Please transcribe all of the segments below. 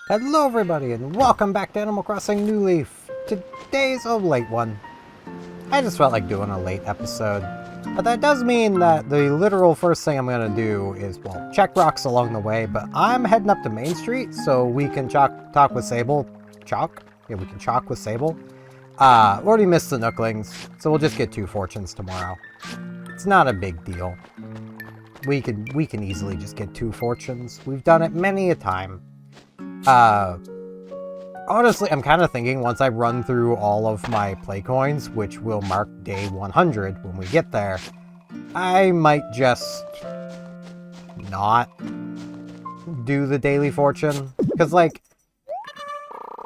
Hello everybody and welcome back to Animal Crossing New Leaf. Today's a late one. I just felt like doing a late episode. But that does mean that the literal first thing I'm going to do is, well, check rocks along the way, but I'm heading up to Main Street so we can talk with Sable. Chalk? Yeah, we can chalk with Sable. We already missed the Nooklings, so we'll just get 2 fortunes tomorrow. It's not a big deal. We can easily just get 2 fortunes. We've done it many a time. Honestly, I'm kind of thinking once I run through all of my play coins, which will mark day 100 when we get there, I might just not do the daily fortune. Because, like,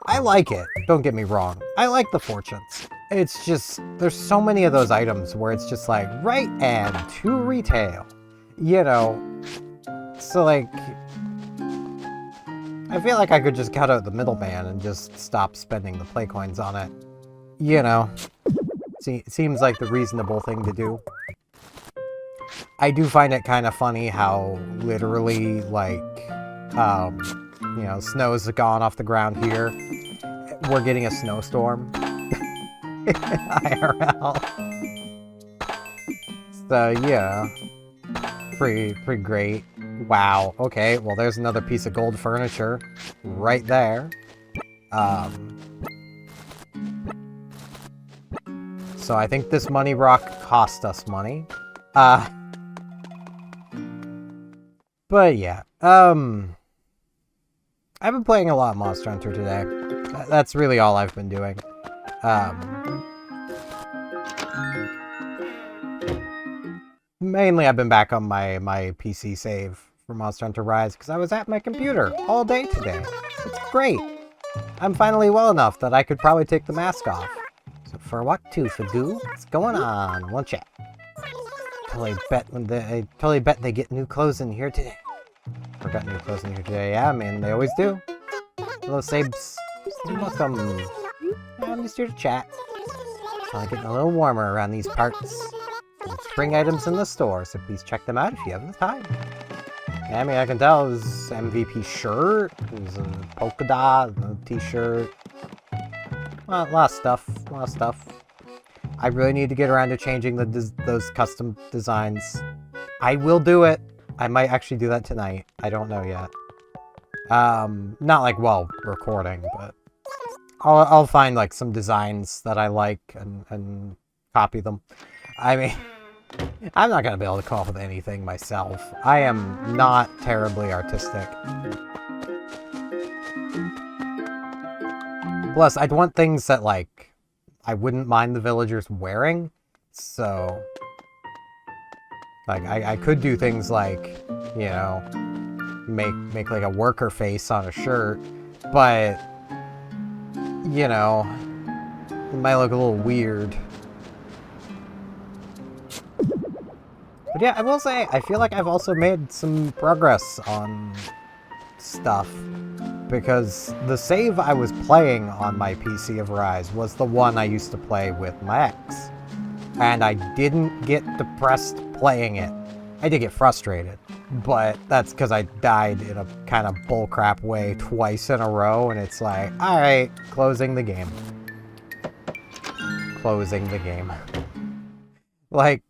I like it. Don't get me wrong. I like the fortunes. It's just, there's so many of those items where it's just like, right and to retail. You know, so like, I feel like I could just cut out the middleman and just stop spending the play coins on it. You know, seems like the reasonable thing to do. I do find it kind of funny how literally, like, you know, snow's gone off the ground here. We're getting a snowstorm. IRL. So, yeah. Pretty great. Wow, okay, well there's another piece of gold furniture right there. So I think this money rock cost us money. But yeah, I've been playing a lot of Monster Hunter today. That's really all I've been doing. Mainly I've been back on my PC save for Monster Hunter Rise because I was at my computer all day today. It's great. I'm finally well enough that I could probably take the mask off. So for what to, Fagoo? What's going on? One chat. I totally bet they get new clothes in here today. Forgot new clothes in here today. Yeah, I mean, they always do. Hello, Sabes. Welcome. I'm just here to chat. It's getting a little warmer around these parts. Spring items in the store, so please check them out if you have the time. Yeah, I mean, I can tell there's MVP shirt, there's a polka dot, a t-shirt. Well, a lot of stuff. I really need to get around to changing those custom designs. I will do it. I might actually do that tonight. I don't know yet. Not like while recording, but I'll find like some designs that I like and copy them. I mean, I'm not going to be able to come up with anything myself. I am not terribly artistic. Plus, I'd want things that, like, I wouldn't mind the villagers wearing. So, like, I could do things like, you know, make like a worker face on a shirt. But, you know, it might look a little weird. But yeah, I will say, I feel like I've also made some progress on stuff, because the save I was playing on my PC of Rise was the one I used to play with my ex, and I didn't get depressed playing it. I did get frustrated, but that's because I died in a kind of bullcrap way twice in a row, and it's like, alright, closing the game. Closing the game. Like,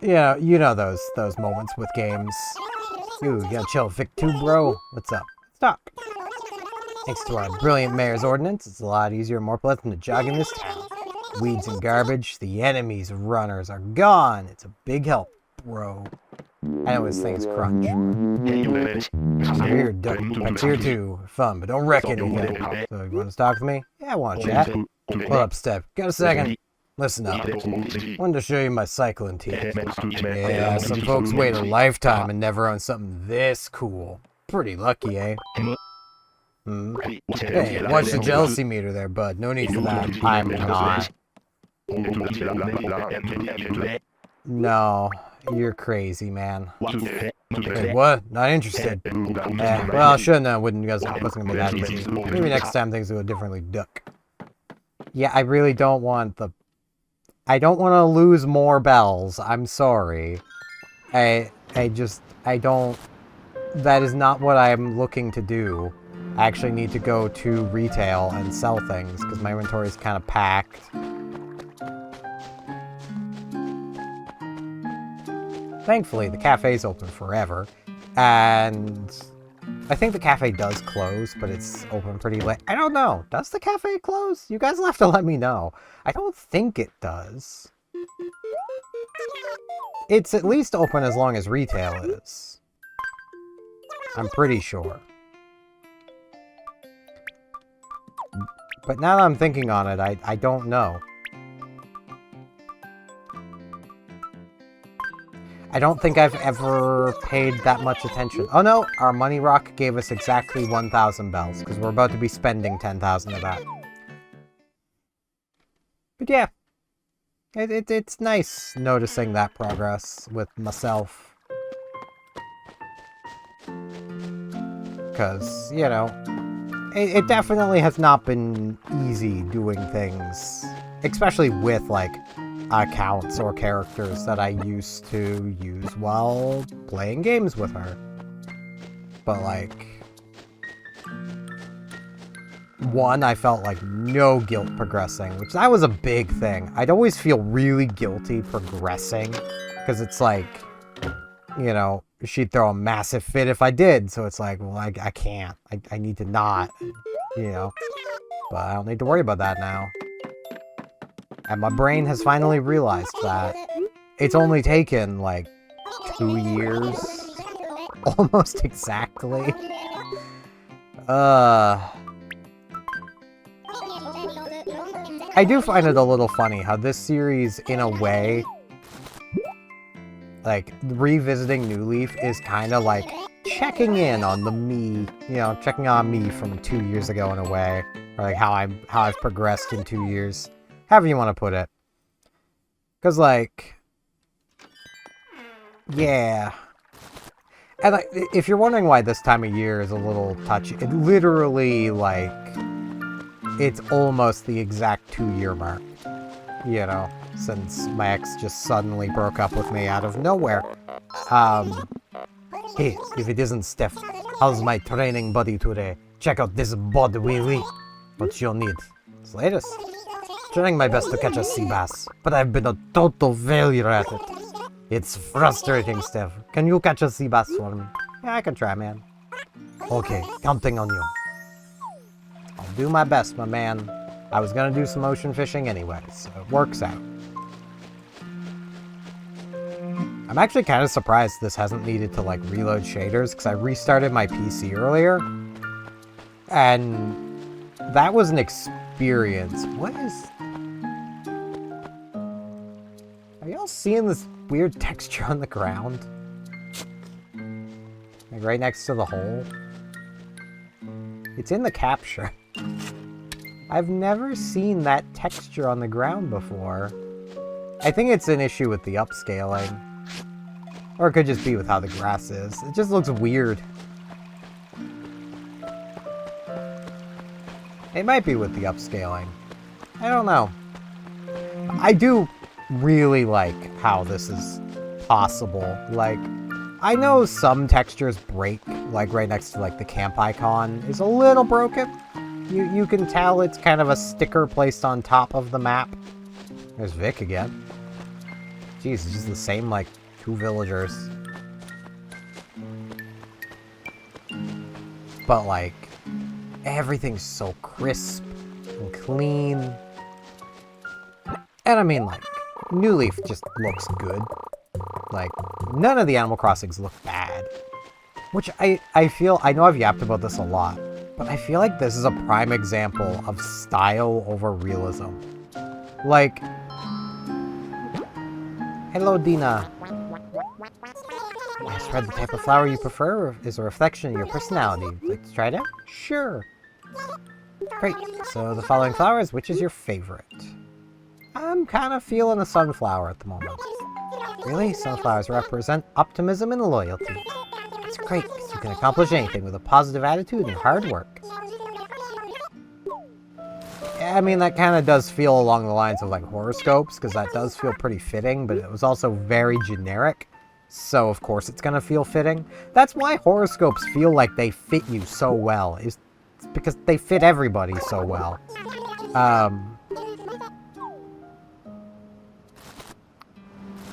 yeah, you know those moments with games. You gotta chill, Vic 2, bro. What's up? Let's talk. Thanks to our brilliant mayor's ordinance, it's a lot easier and more pleasant to jog in this town. Weeds and garbage, the enemy's runners are gone. It's a big help, bro. I know his thing is crunch. Here, Pets here too. Fun, but don't wreck anything. So you want to talk to me? Yeah, I want to chat. Pull up, Step. Got a second? Listen up. Wanted to show you my cycling team. Yeah, some folks wait a lifetime and never own something this cool. Pretty lucky, eh? Hey, watch the jealousy meter there, bud. No need for that. I'm not. No, you're crazy, man. Hey, what? Not interested. Well, I shouldn't have. Wasn't gonna be that easy. Maybe next time things will go differently, duck. Yeah, I really don't want the... I don't want to lose more bells. I'm sorry. I don't... that is not what I'm looking to do. I actually need to go to retail and sell things, because my inventory is kind of packed. Thankfully, the cafe's open forever, and I think the cafe does close, but it's open pretty late. I don't know. Does the cafe close? You guys will have to let me know. I don't think it does. It's at least open as long as retail is. I'm pretty sure. But now that I'm thinking on it, I don't know. I don't think I've ever paid that much attention. Oh no, our money rock gave us exactly 1,000 bells, because we're about to be spending 10,000 of that. But yeah, it's nice noticing that progress with myself. Because, you know, it definitely has not been easy doing things, especially with, like, accounts or characters that I used to use while playing games with her. But, like, one, I felt like no guilt progressing, which that was a big thing. I'd always feel really guilty progressing, because it's like, you know, she'd throw a massive fit if I did, so it's like, well, I can't. I need to not, you know. But I don't need to worry about that now. And my brain has finally realized that it's only taken, like, 2 years. Almost exactly. I do find it a little funny how this series, in a way, like, revisiting New Leaf is kind of like checking in on the me, you know, checking on me from 2 years ago in a way. Or, like, how I've progressed in 2 years. However you want to put it. Because, like, yeah. And, like, if you're wondering why this time of year is a little touchy, it literally, like, it's almost the exact 2-year mark, you know, since my ex just suddenly broke up with me out of nowhere. Hey, if it isn't Steph, how's my training buddy today? Check out this bod wee-wee. What you'll need. It's latest. Trying my best to catch a sea bass, but I've been a total failure at it. It's frustrating, Steph. Can you catch a sea bass for me? Yeah, I can try, man. Okay, counting on you. I'll do my best, my man. I was gonna do some ocean fishing anyway, so it works out. I'm actually kind of surprised this hasn't needed to, like, reload shaders, because I restarted my PC earlier, and that was an experience. What is... Are y'all seeing this weird texture on the ground? Like, right next to the hole? It's in the capture. I've never seen that texture on the ground before. I think it's an issue with the upscaling. Or it could just be with how the grass is. It just looks weird. It might be with the upscaling. I don't know. I do really like how this is possible. Like, I know some textures break, like right next to, like, the camp icon is a little broken. You can tell it's kind of a sticker placed on top of the map. There's Vic again. Jeez, it's just the same, like, 2 villagers. But, like, everything's so crisp and clean. And I mean, like, New Leaf just looks good. Like, none of the Animal Crossings look bad. Which I feel, I know I've yapped about this a lot, but I feel like this is a prime example of style over realism. Like, hello, Dina. I spread the type of flower you prefer is a reflection of your personality. Would you like to try it out? Sure. Great. So the following flowers, which is your favorite? I'm kind of feeling a sunflower at the moment. Really? Sunflowers represent optimism and loyalty. It's great, because you can accomplish anything with a positive attitude and hard work. Yeah, I mean, that kind of does feel along the lines of, like, horoscopes, because that does feel pretty fitting, but it was also very generic. So of course it's gonna feel fitting. That's why horoscopes feel like they fit you so well, is because they fit everybody so well.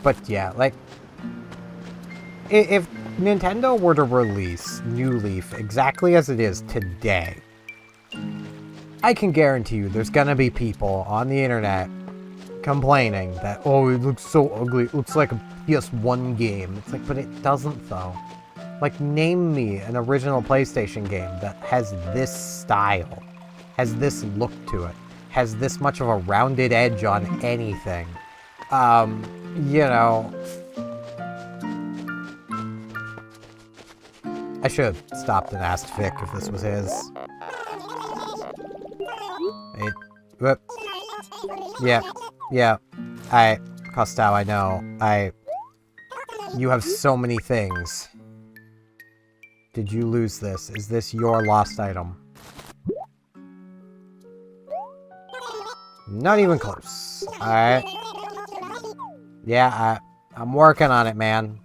But yeah, like, if Nintendo were to release New Leaf exactly as it is today, I can guarantee you there's gonna be people on the internet complaining that, oh, it looks so ugly, it looks like a PS1 game. It's like, but it doesn't though. Like, name me an original PlayStation game that has this style, has this look to it, has this much of a rounded edge on anything. You know, I should have stopped and asked Vic if this was his. Yeah, Costello, I know. You have so many things. Did you lose this? Is this your lost item? Not even close. Alright. Yeah, I'm working on it, man.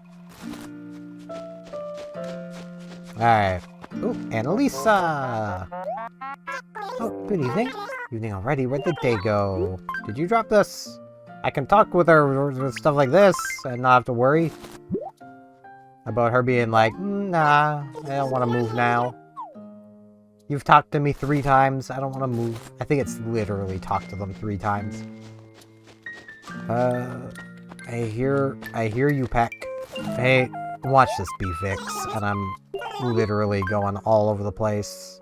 Alright. Ooh, Annalisa! Oh, good evening. Evening already. Where'd the day go? Did you drop this? I can talk with her with stuff like this and not have to worry about her being like, nah, I don't want to move now. You've talked to me 3 times. I don't want to move. I think it's literally talked to them 3 times. I hear you, Peck. Hey, watch this be Vix, and I'm literally going all over the place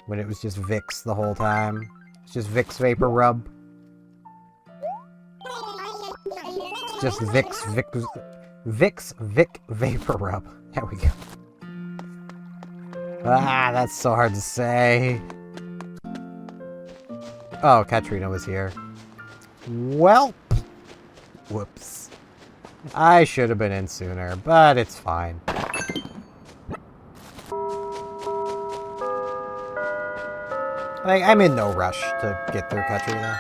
when it was just Vix the whole time. It's just Vix Vapor Rub. It's just Vix Vapor Rub. There we go. Ah, that's so hard to say. Oh, Katrina was here. Well, whoops. I should have been in sooner, but it's fine. Like, I'm in no rush to get through Katrina.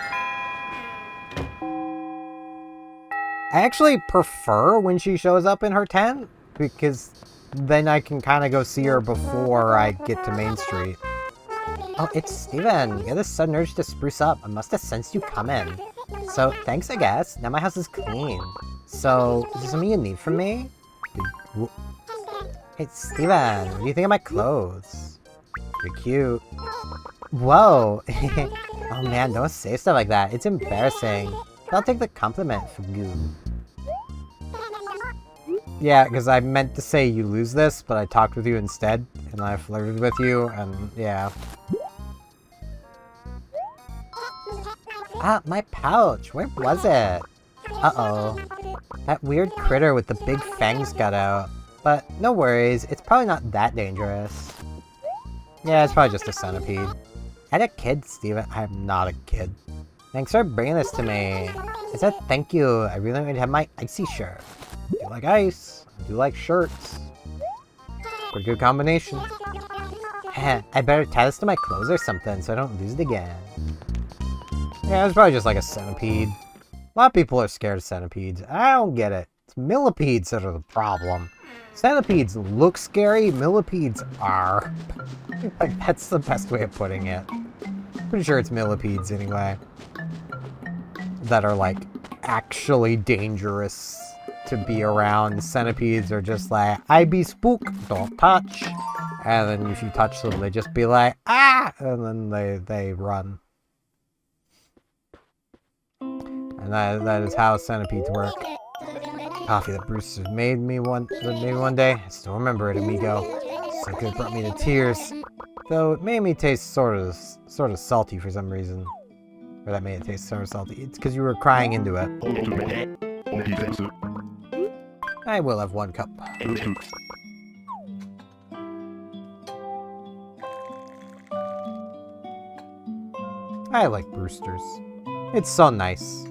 I actually prefer when she shows up in her tent, because then I can kind of go see her before I get to Main Street. Oh, it's Steven. You got this sudden urge to spruce up. I must have sensed you coming. So, thanks, I guess. Now my house is clean. So, is there something you need from me? Hey, Steven, what do you think of my clothes? You're cute. Whoa. Oh man, don't say stuff like that. It's embarrassing. But I'll take the compliment for you. Yeah, because I meant to say you lose this, but I talked with you instead, and I flirted with you, and yeah. Ah, my pouch! Where was it? Uh-oh. That weird critter with the big fangs got out. But no worries, it's probably not that dangerous. Yeah, it's probably just a centipede. I'm a kid, Steven. I'm not a kid. Thanks for bringing this to me. I said thank you. I really wanted to have my icy shirt. I do like ice. I do like shirts. Pretty good combination. I better tie this to my clothes or something so I don't lose it again. Yeah, it's probably just like a centipede. A lot of people are scared of centipedes. I don't get it. It's millipedes that are the problem. Centipedes look scary, millipedes are. Like, that's the best way of putting it. Pretty sure it's millipedes anyway. That are like actually dangerous to be around. Centipedes are just like, I be spook, don't touch. And then if you touch them, they just be like, ah! And then they run. And that is how centipedes work. Coffee that Bruce made me one day. I still remember it, amigo. So good, brought me to tears. Though it made me taste sort of salty for some reason. Or that made it taste sort of salty. It's because you were crying into it. I will have 1 cup. I like Brewster's. It's so nice.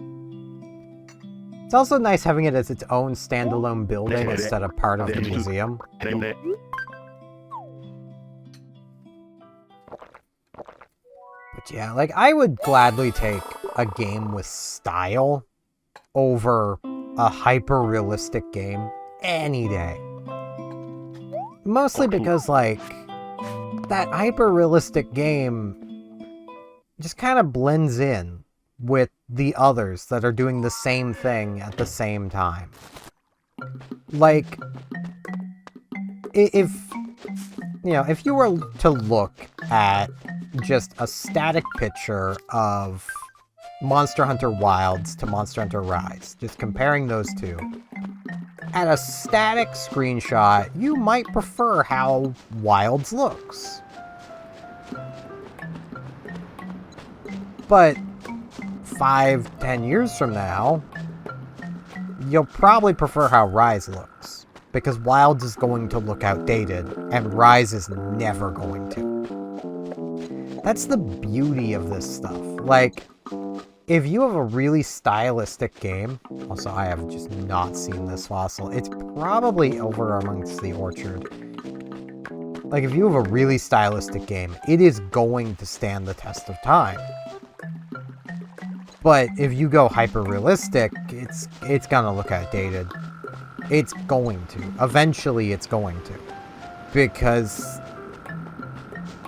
It's also nice having it as its own standalone building instead of part of the museum. But yeah, like, I would gladly take a game with style over a hyper-realistic game. any day. Mostly because, like, that hyper-realistic game just kind of blends in with the others that are doing the same thing at the same time. Like, if you were to look at just a static picture of Monster Hunter Wilds to Monster Hunter Rise, just comparing those two, at a static screenshot, you might prefer how Wilds looks. But 5-10 years from now, you'll probably prefer how Rise looks, because Wilds is going to look outdated, and Rise is never going to. That's the beauty of this stuff. Like, if you have a really stylistic game, also I have just not seen this fossil, it's probably over amongst the orchard. Like, if you have a really stylistic game, it is going to stand the test of time. But if you go hyper-realistic, it's gonna look outdated. It's going to. Eventually it's going to. Because,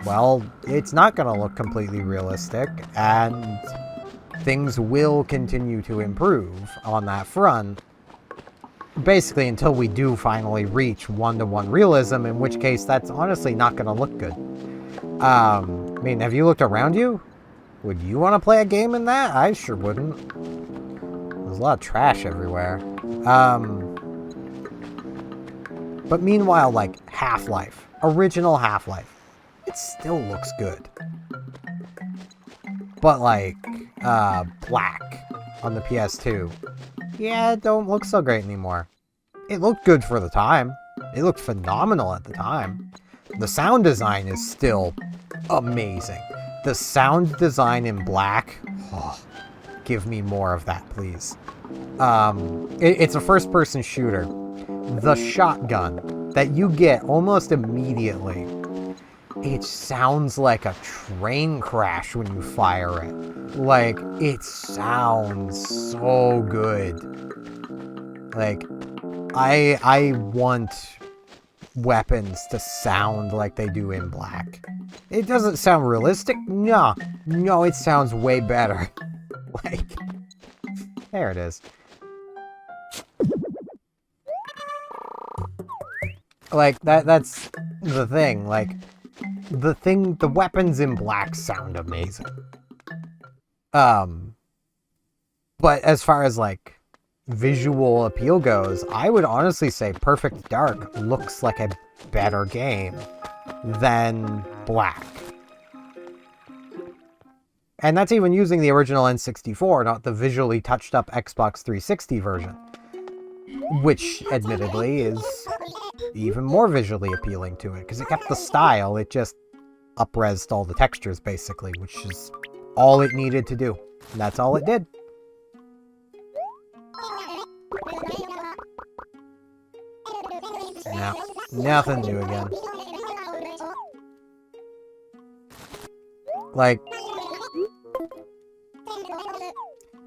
well, it's not gonna look completely realistic, and things will continue to improve on that front. Basically until we do finally reach one-to-one realism, in which case that's honestly not gonna look good. I mean, have you looked around you? Would you want to play a game in that? I sure wouldn't. There's a lot of trash everywhere. But meanwhile, like, Half-Life. Original Half-Life. It still looks good. But, like, Black on the PS2. Yeah, it don't look so great anymore. It looked good for the time. It looked phenomenal at the time. The sound design is still amazing. The sound design in Black, oh, give me more of that, please. It's a first-person shooter. The shotgun that you get almost immediately, it sounds like a train crash when you fire it. Like, it sounds so good. Like, I want weapons to sound like they do in Black. It doesn't sound realistic? No, it sounds way better. Like, there it is. Like, that's the thing. Like, the weapons in Black sound amazing. But as far as, like, visual appeal goes, I would honestly say Perfect Dark looks like a better game than Black. And that's even using the original N64, not the visually touched up Xbox 360 version. Which, admittedly, is even more visually appealing to it, because it kept the style, it just up-resed all the textures, basically, which is all it needed to do. And that's all it did. No, nothing new again. Like,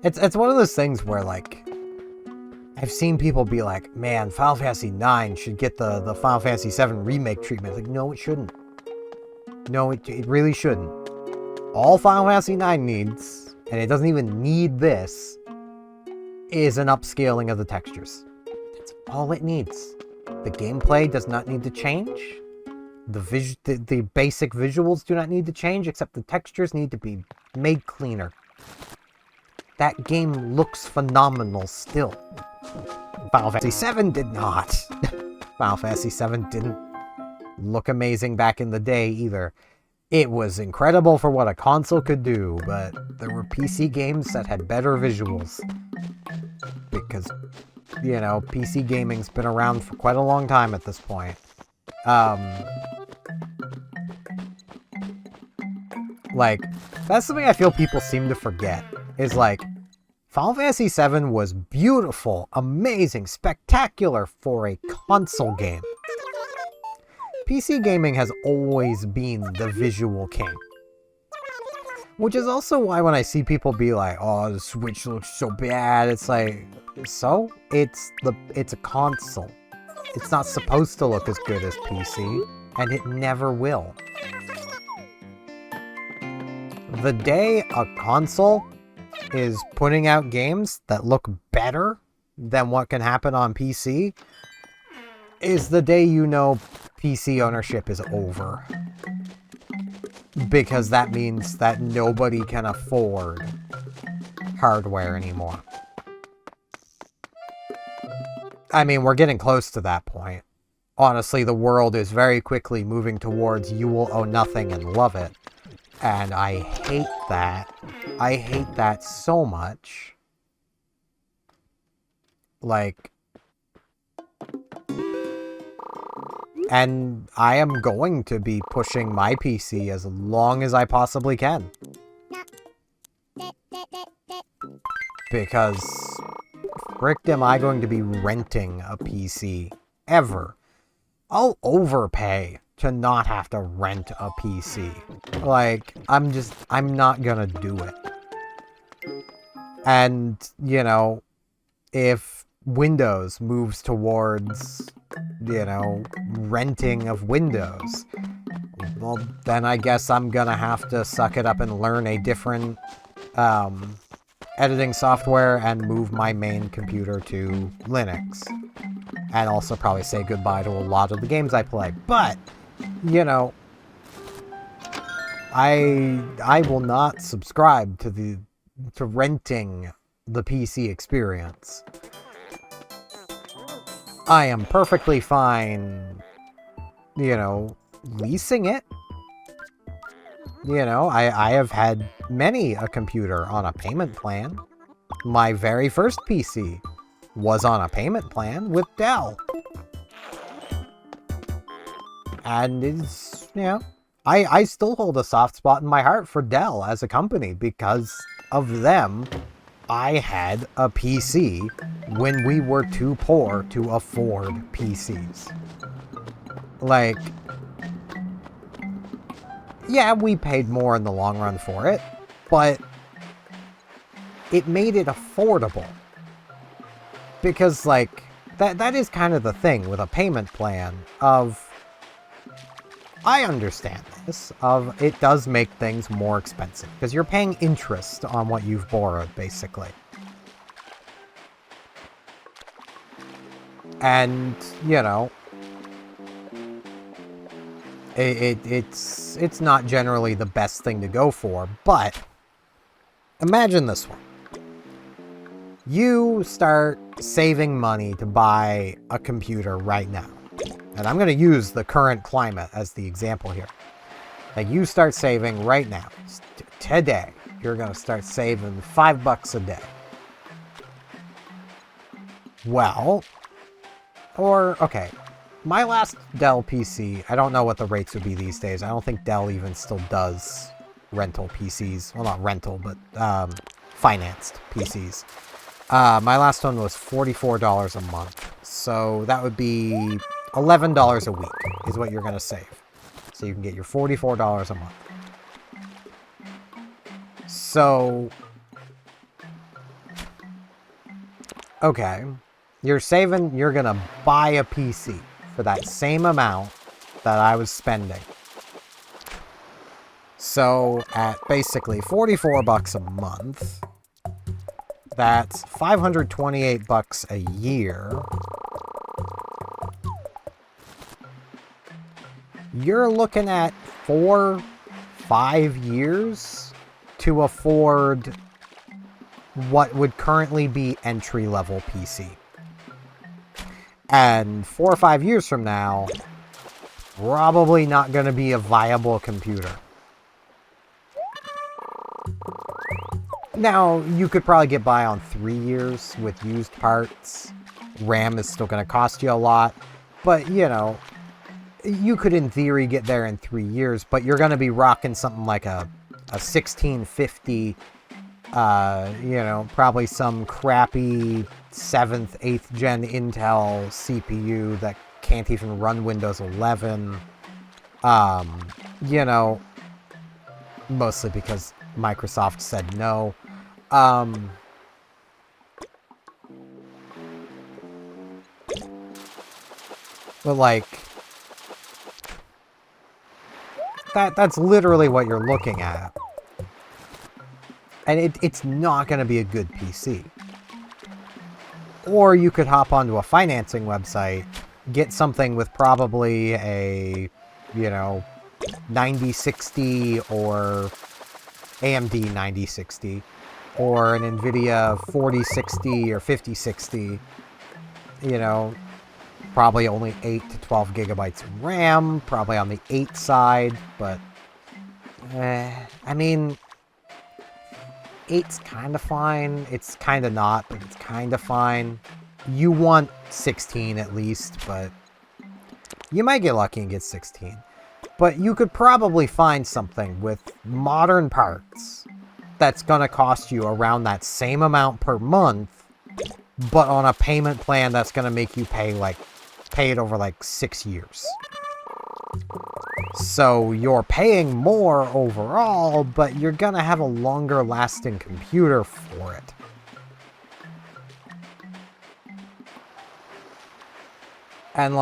it's one of those things where, like, I've seen people be like, man, Final Fantasy IX should get the Final Fantasy VII Remake treatment. Like, no, it shouldn't. No, it really shouldn't. All Final Fantasy IX needs, and it doesn't even need this, is an upscaling of the textures. That's all it needs. The gameplay does not need to change. The basic visuals do not need to change, except the textures need to be made cleaner. That game looks phenomenal still. Final Fantasy VII did not. Final Fantasy VII didn't look amazing back in the day either. It was incredible for what a console could do, but there were PC games that had better visuals. Because, you know, PC gaming's been around for quite a long time at this point. Like, that's something I feel people seem to forget, is like, Final Fantasy VII was beautiful, amazing, spectacular for a console game. PC gaming has always been the visual king. Which is also why when I see people be like, oh, the Switch looks so bad, it's like, so? It's a console. It's not supposed to look as good as PC, and it never will. The day a console is putting out games that look better than what can happen on PC is the day you know PC ownership is over. Because that means that nobody can afford hardware anymore. I mean, we're getting close to that point. Honestly, the world is very quickly moving towards you will own nothing and love it. And I hate that. I hate that so much. Like... And I am going to be pushing my PC as long as I possibly can. Because... frick am I going to be renting a PC ever. I'll overpay to not have to rent a PC. Like, I'm not gonna do it. And, you know, if Windows moves towards, you know, renting of Windows, well, then I guess I'm gonna have to suck it up and learn a different, editing software and move my main computer to Linux. And also probably say goodbye to a lot of the games I play. But, you know, I will not subscribe to renting the PC experience. I am perfectly fine, you know, leasing it. You know, I have had many a computer on a payment plan. My very first PC was on a payment plan with Dell. And it's, you know, I still hold a soft spot in my heart for Dell as a company because of them. I had a PC when we were too poor to afford PCs. Like, yeah, we paid more in the long run for it, but it made it affordable. Because, like, that is kind of the thing with a payment plan of... I understand this, of it does make things more expensive, because you're paying interest on what you've borrowed, basically. And, you know, it's not generally the best thing to go for, but imagine this one. You start saving money to buy a computer right now. And I'm going to use the current climate as the example here. Like, you start saving right now. Today, you're going to start saving $5 a day. Well, or, okay, my last Dell PC, I don't know what the rates would be these days. I don't think Dell even still does rental PCs. Well, not rental, but financed PCs. My last one was $44 a month. So that would be $11 a week is what you're going to save. So you can get your $44 a month. So, okay, you're saving, you're going to buy a PC for that same amount that I was spending. So at basically $44 a month, that's $528 a year. You're looking at 4-5 years to afford what would currently be entry-level PC. And 4 or 5 years from now, probably not going to be a viable computer. Now, you could probably get by on 3 years with used parts. RAM is still going to cost you a lot. But, you know, you could in theory get there in 3 years, but you're going to be rocking something like a 1650, you know, probably some crappy 7th, 8th gen Intel CPU that can't even run Windows 11. You know, mostly because Microsoft said no. But, like, that's literally what you're looking at. And it's not going to be a good PC. Or you could hop onto a financing website, get something with probably a, 9060 or AMD 9060, or an NVIDIA 4060 or 5060, probably only 8 to 12 gigabytes of RAM, probably on the 8 side, but, I mean, 8's kind of fine. It's kind of not, but it's kind of fine. You want 16 at least, but you might get lucky and get 16. But you could probably find something with modern parts that's going to cost you around that same amount per month, but on a payment plan that's going to make you pay it over like 6 years. So you're paying more overall, but you're gonna have a longer lasting computer for it. And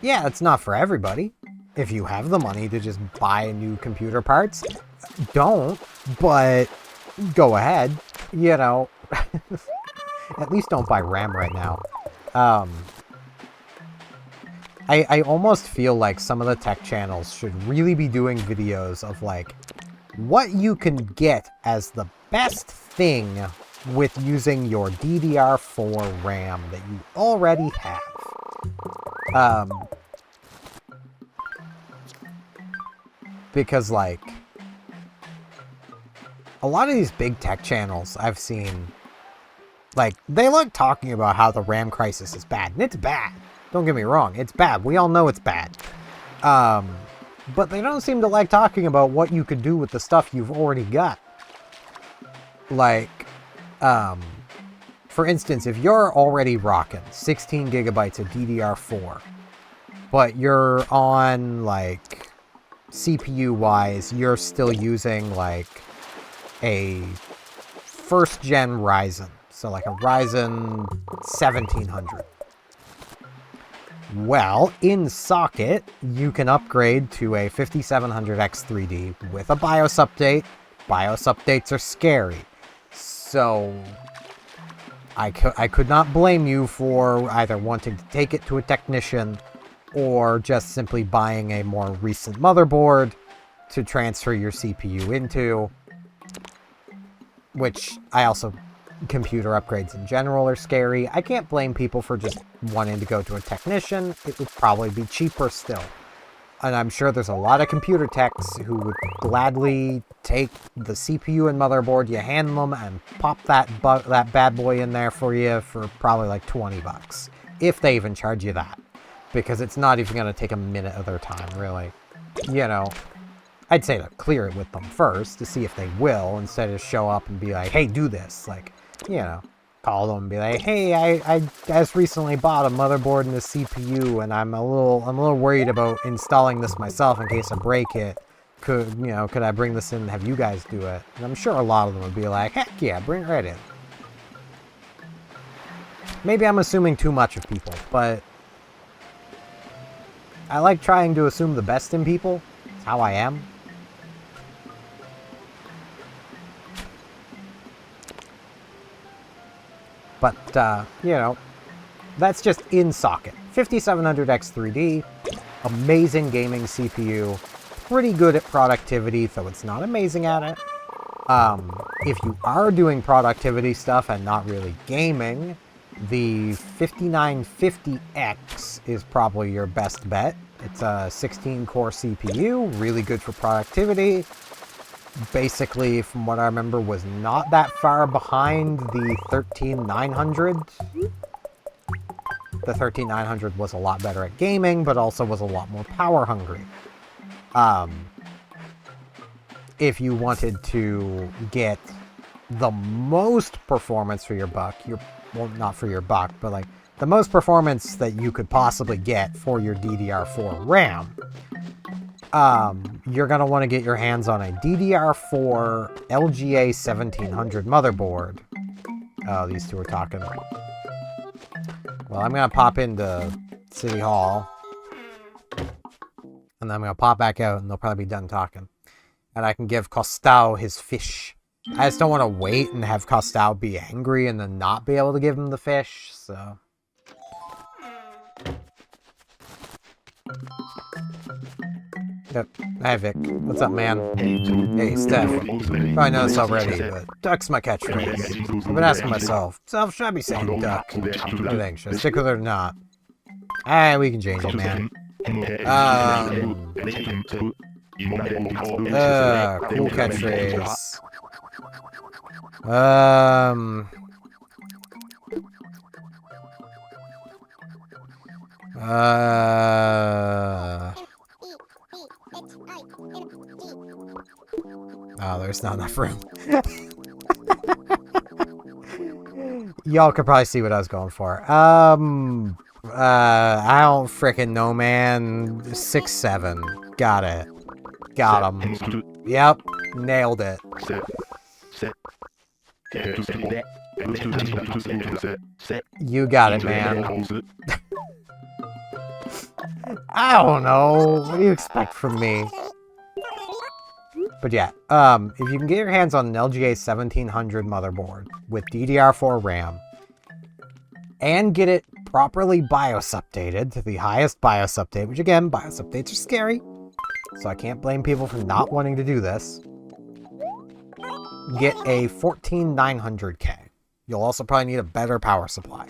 yeah, it's not for everybody. If you have the money to just buy new computer parts, don't, but go ahead, At least don't buy RAM right now. I almost feel like some of the tech channels should really be doing videos of, what you can get as the best thing with using your DDR4 RAM that you already have. Because, a lot of these big tech channels I've seen, they like talking about how the RAM crisis is bad, and it's bad. Don't get me wrong, it's bad. We all know it's bad. But they don't seem to like talking about what you could do with the stuff you've already got. For instance, if you're already rocking 16 gigabytes of DDR4, but you're on, CPU-wise, you're still using, a first-gen Ryzen. So, a Ryzen 1700. Well, in socket, you can upgrade to a 5700X3D with a BIOS update. BIOS updates are scary. So, I could not blame you for either wanting to take it to a technician or just simply buying a more recent motherboard to transfer your CPU into. Which I also... Computer upgrades in general are scary. I can't blame people for just wanting to go to a technician. It would probably be cheaper still. And I'm sure there's a lot of computer techs who would gladly take the CPU and motherboard, you hand them, and pop that bad boy in there for you for probably $20. If they even charge you that. Because it's not even going to take a minute of their time, really. I'd say to clear it with them first to see if they will, instead of show up and be like, hey, do this. Call them and be like, hey, I just recently bought a motherboard and a CPU, and I'm a little worried about installing this myself in case I break it. Could I bring this in and have you guys do it? And I'm sure a lot of them would be like, heck yeah, bring it right in. Maybe I'm assuming too much of people, but I like trying to assume the best in people. It's how I am. But, that's just in socket. 5700X3D, amazing gaming CPU, pretty good at productivity, though it's not amazing at it. If you are doing productivity stuff and not really gaming, the 5950X is probably your best bet. It's a 16-core CPU, really good for productivity. Basically, from what I remember, was not that far behind the 13900. The 13900 was a lot better at gaming, but also was a lot more power hungry. If you wanted to get the most performance for your buck, well, not for your buck, but the most performance that you could possibly get for your DDR4 RAM, you're going to want to get your hands on a DDR4 LGA 1700 motherboard. Oh, these two are talking. Well, I'm going to pop into City Hall. And then I'm going to pop back out and they'll probably be done talking. And I can give Costau his fish. I just don't want to wait and have Costau be angry and then not be able to give him the fish, so... Yep. Hi, Vic. What's up, man? Hey, Steph. Probably know this already, but duck's my catchphrase. I've been asking myself, should I be saying duck? What do you think? Should I stick with it or not? We can change it, man. Cool catchphrase. Oh, there's not enough room. Y'all could probably see what I was going for. I don't frickin' know, man. 6'7". Got it. Got him. Yep. Nailed it. You got it, man. I don't know. What do you expect from me? But yeah, if you can get your hands on an LGA 1700 motherboard with DDR4 RAM and get it properly BIOS updated to the highest BIOS update, which again, BIOS updates are scary, so I can't blame people for not wanting to do this, get a 14900K. You'll also probably need a better power supply.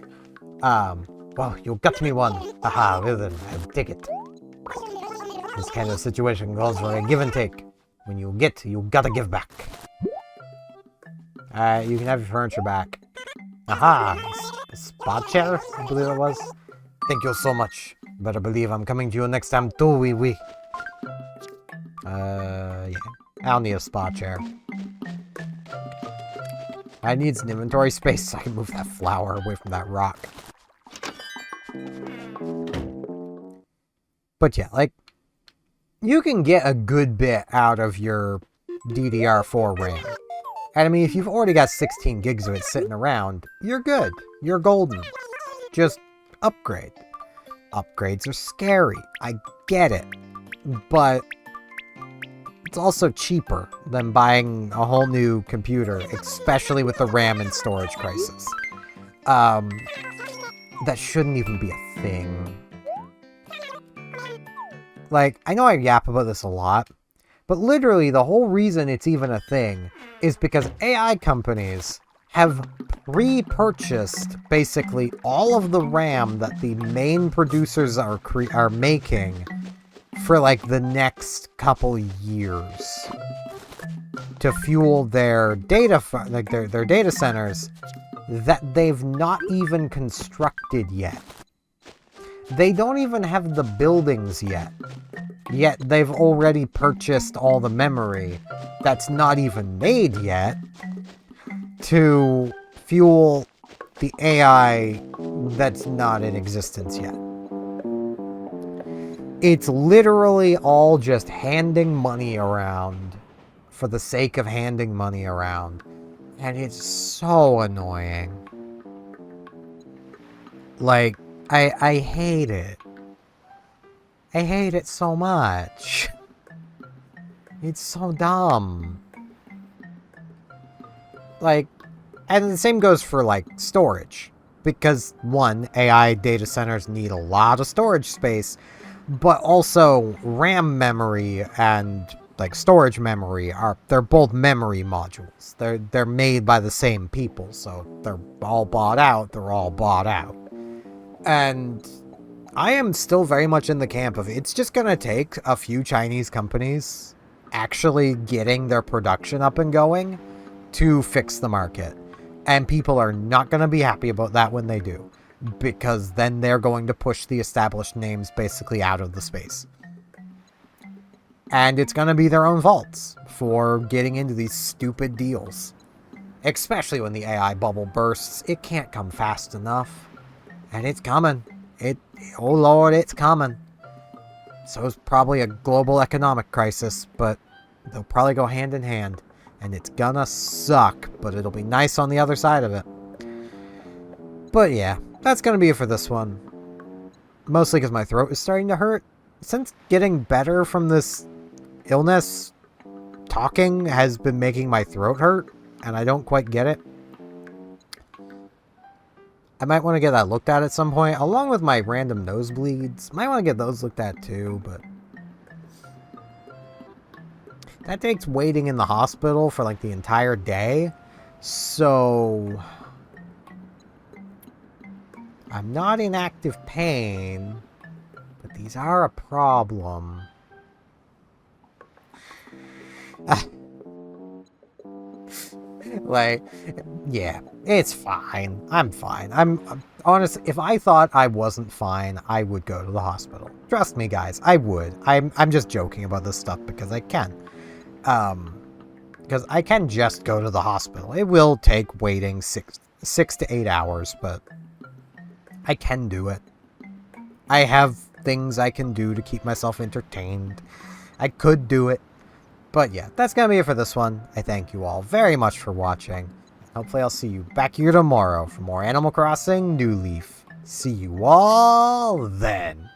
Well, you'll get me one. Haha, well then, I'll take it. This kind of situation calls for a give and take. When you get, you gotta give back. You can have your furniture back. Aha! A spot chair, I believe it was. Thank you so much. Better believe I'm coming to you next time too, wee. Yeah. I'll need a spot chair. I need some inventory space so I can move that flower away from that rock. But yeah, like, you can get a good bit out of your DDR4 RAM. And I mean, if you've already got 16 gigs of it sitting around, you're good. You're golden. Just upgrade. Upgrades are scary. I get it. But it's also cheaper than buying a whole new computer, especially with the RAM and storage crisis. That shouldn't even be a thing. Like, I know I yap about this a lot, but literally the whole reason it's even a thing is because AI companies have pre-purchased basically all of the RAM that the main producers are making for like the next couple years to fuel their data their data centers that they've not even constructed yet. They don't even have the buildings yet. Yet they've already purchased all the memory that's not even made yet to fuel the AI that's not in existence yet. It's literally all just handing money around for the sake of handing money around. And it's so annoying. Like, I hate it. I hate it so much. It's so dumb. Like, and the same goes for, like, storage. Because, one, AI data centers need a lot of storage space, but also RAM memory and, like, storage memory they're both memory modules. They're made by the same people, so they're all bought out. They're all bought out. And I am still very much in the camp of it's just gonna take a few Chinese companies actually getting their production up and going to fix the market. And people are not gonna be happy about that when they do. Because then they're going to push the established names basically out of the space. And it's gonna be their own faults for getting into these stupid deals. Especially when the AI bubble bursts. It can't come fast enough. And it's coming. Oh lord, it's coming. So it's probably a global economic crisis, but they'll probably go hand in hand. And it's gonna suck, but it'll be nice on the other side of it. But yeah, that's gonna be it for this one. Mostly because my throat is starting to hurt. Since getting better from this illness, talking has been making my throat hurt, and I don't quite get it. I might want to get that looked at some point, along with my random nosebleeds. Might want to get those looked at too, but that takes waiting in the hospital for like the entire day. So I'm not in active pain, but these are a problem. Like, yeah, it's fine. I'm fine. I'm honest. If I thought I wasn't fine, I would go to the hospital. Trust me, guys, I would. I'm just joking about this stuff because I can. Because I can just go to the hospital. It will take waiting six to 8 hours, but I can do it. I have things I can do to keep myself entertained. I could do it. But yeah, that's going to be it for this one. I thank you all very much for watching. Hopefully I'll see you back here tomorrow for more Animal Crossing New Leaf. See you all then.